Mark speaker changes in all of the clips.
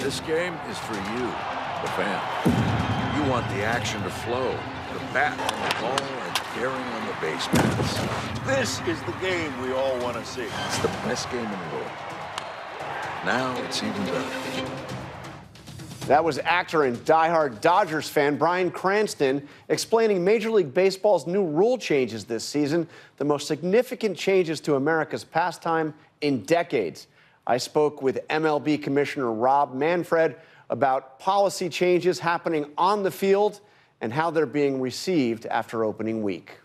Speaker 1: This game is for you, the fan. You want the action to flow, the bat on the ball and daring on the base paths.
Speaker 2: This is the game we all want to see.
Speaker 1: It's the best game in the world. Now it's even better.
Speaker 3: That was actor and diehard Dodgers fan Bryan Cranston explaining Major League Baseball's new rule changes this season, the most significant changes to America's pastime in decades. I spoke with MLB Commissioner Rob Manfred about policy changes happening on the field and how they're being received after opening week.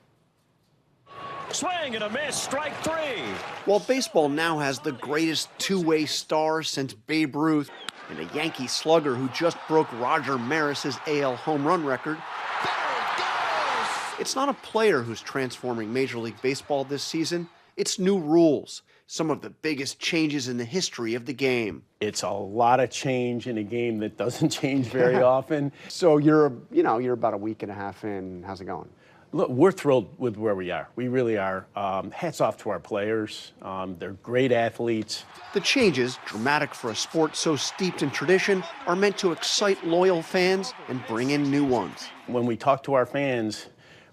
Speaker 4: Swing and a miss, strike three.
Speaker 3: While baseball now has the greatest two-way star since Babe Ruth and a Yankee slugger who just broke Roger Maris's AL home run record, it's not a player who's transforming Major League Baseball this season. It's new rules, some of the biggest changes in the history of the game.
Speaker 5: It's a lot of change in a game that doesn't change very often.
Speaker 3: So you're about a week and a half in. How's it going?
Speaker 5: Look, we're thrilled with where we are. We really are. Hats off to our players. They're great athletes.
Speaker 3: The changes, dramatic for a sport so steeped in tradition, are meant to excite loyal fans and bring in new ones.
Speaker 5: When we talked to our fans,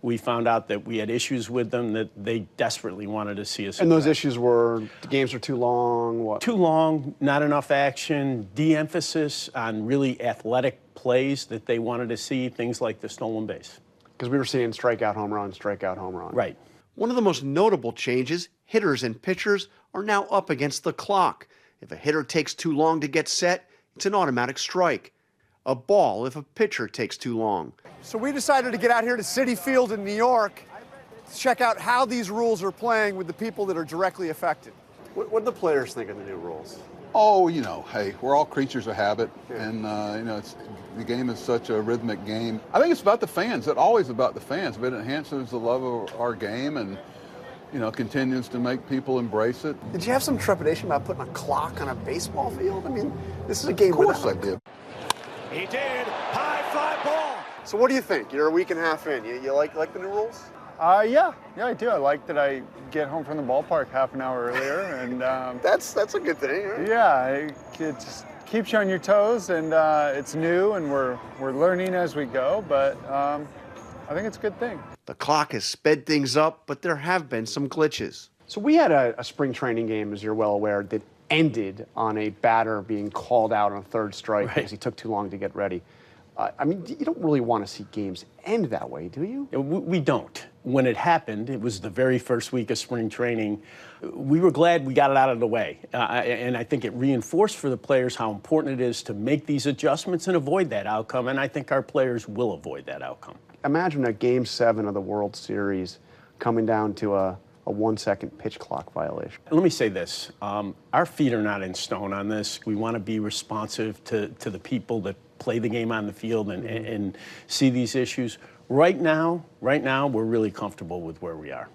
Speaker 5: we found out that we had issues with them that they desperately wanted to see us.
Speaker 3: And those issues were the games are too long, what?
Speaker 5: Too long, not enough action, de-emphasis on really athletic plays that they wanted to see, things like the stolen base.
Speaker 3: Because we were seeing strikeout, home run, strikeout, home run.
Speaker 5: Right.
Speaker 3: One of the most notable changes, hitters and pitchers are now up against the clock. If a hitter takes too long to get set, it's an automatic strike. A ball if a pitcher takes too long.
Speaker 6: So we decided to get out here to Citi Field in New York to check out how these rules are playing with the people that are directly affected.
Speaker 3: What do the players think of the new rules?
Speaker 7: Oh, hey, we're all creatures of habit, and the game is such a rhythmic game. I think it's about the fans. It's always about the fans, but it enhances the love of our game and, continues to make people embrace it.
Speaker 6: Did you have some trepidation about putting a clock on a baseball field? I mean, this is a game.
Speaker 7: Of course I did.
Speaker 4: He did. High fly ball.
Speaker 3: So what do you think? You're a week and a half in. You like the new rules?
Speaker 8: Yeah, I do. I like that I get home from the ballpark half an hour earlier, and
Speaker 3: that's a good thing, right?
Speaker 8: Yeah, it just keeps you on your toes, and it's new, and we're learning as we go. But I think it's a good thing.
Speaker 3: The clock has sped things up, but there have been some glitches. So we had a spring training game, as you're well aware, that ended on a batter being called out on a third strike because he took too long to get ready. You don't really want to see games end that way, do you?
Speaker 5: We don't. When it happened, it was the very first week of spring training. We were glad we got it out of the way. And I think it reinforced for the players how important it is to make these adjustments and avoid that outcome. And I think our players will avoid that outcome.
Speaker 3: Imagine a Game 7 of the World Series coming down to a 1-second pitch clock violation.
Speaker 5: Let me say this. Our feet are not in stone on this. We want to be responsive to the people that play the game on the field and see these issues. Right now, we're really comfortable with where we are.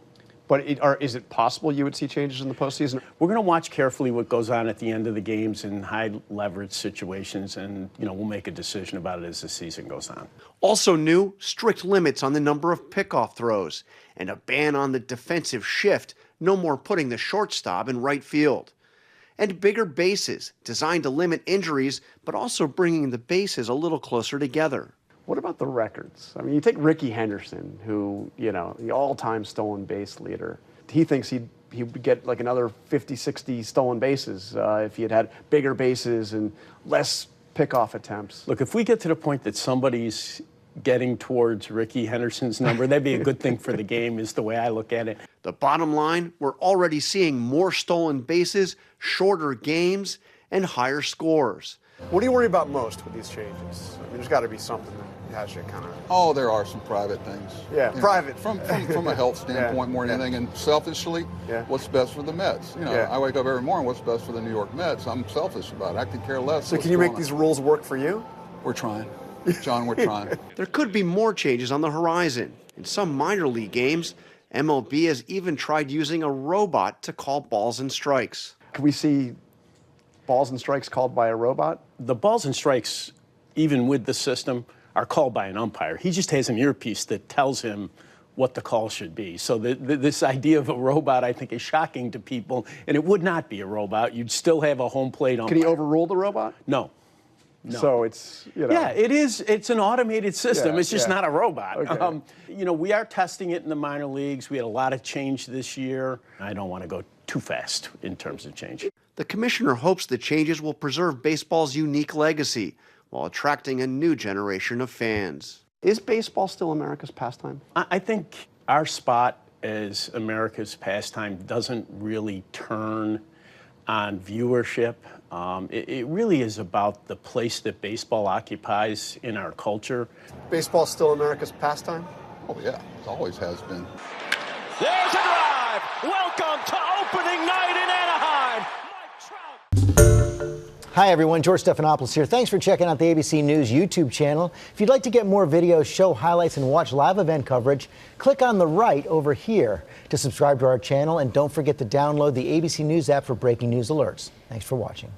Speaker 3: But is it possible you would see changes in the postseason?
Speaker 5: We're going to watch carefully what goes on at the end of the games in high leverage situations, and we'll make a decision about it as the season goes on.
Speaker 3: Also new, strict limits on the number of pickoff throws and a ban on the defensive shift, no more putting the shortstop in right field. And bigger bases, designed to limit injuries, but also bringing the bases a little closer together. What about the records? I mean, you take Ricky Henderson, who, the all-time stolen base leader. He thinks he would get like another 50, 60 stolen bases if he had bigger bases and less pickoff attempts.
Speaker 5: Look, if we get to the point that somebody's getting towards Ricky Henderson's number, that'd be a good thing for the game, is the way I look at it.
Speaker 3: The bottom line, we're already seeing more stolen bases, shorter games, and higher scores.
Speaker 6: What do you worry about most with these changes? I mean, there's got to be something that has you kind of...
Speaker 7: Oh, there are some private things.
Speaker 6: Yeah, private.
Speaker 7: From a health standpoint more than anything, and selfishly, what's best for the Mets? I wake up every morning, what's best for the New York Mets? I'm selfish about it. I could care less.
Speaker 6: So can you make these rules work for you?
Speaker 7: We're trying. John, we're trying.
Speaker 3: There could be more changes on the horizon. In some minor league games, MLB has even tried using a robot to call balls and strikes.
Speaker 6: Can we see balls and strikes called by a robot?
Speaker 5: The balls and strikes, even with the system, are called by an umpire. He just has an earpiece that tells him what the call should be. So this idea of a robot, I think, is shocking to people, and it would not be a robot. You'd still have a home plate umpire.
Speaker 6: Can he overrule the robot?
Speaker 5: No.
Speaker 8: So it's, you know.
Speaker 5: Yeah, it is. It's an automated system.
Speaker 8: Yeah,
Speaker 5: it's just
Speaker 8: yeah.
Speaker 5: not a robot.
Speaker 8: Okay.
Speaker 5: We are testing it in the minor leagues. We had a lot of change this year. I don't want to go too fast in terms of change.
Speaker 3: The commissioner hopes the changes will preserve baseball's unique legacy while attracting a new generation of fans. Is baseball still America's pastime?
Speaker 5: I think our spot as America's pastime doesn't really turn on viewership. It really is about the place that baseball occupies in our culture.
Speaker 6: Baseball still America's pastime?
Speaker 7: Oh, yeah, it always has been.
Speaker 4: There's a drive. Welcome to opening night in Anaheim.
Speaker 9: Hi everyone, George Stephanopoulos here. Thanks for checking out the ABC News YouTube channel. If you'd like to get more videos, show highlights, and watch live event coverage, click on the right over here to subscribe to our channel, and don't forget to download the ABC News app for breaking news alerts. Thanks for watching.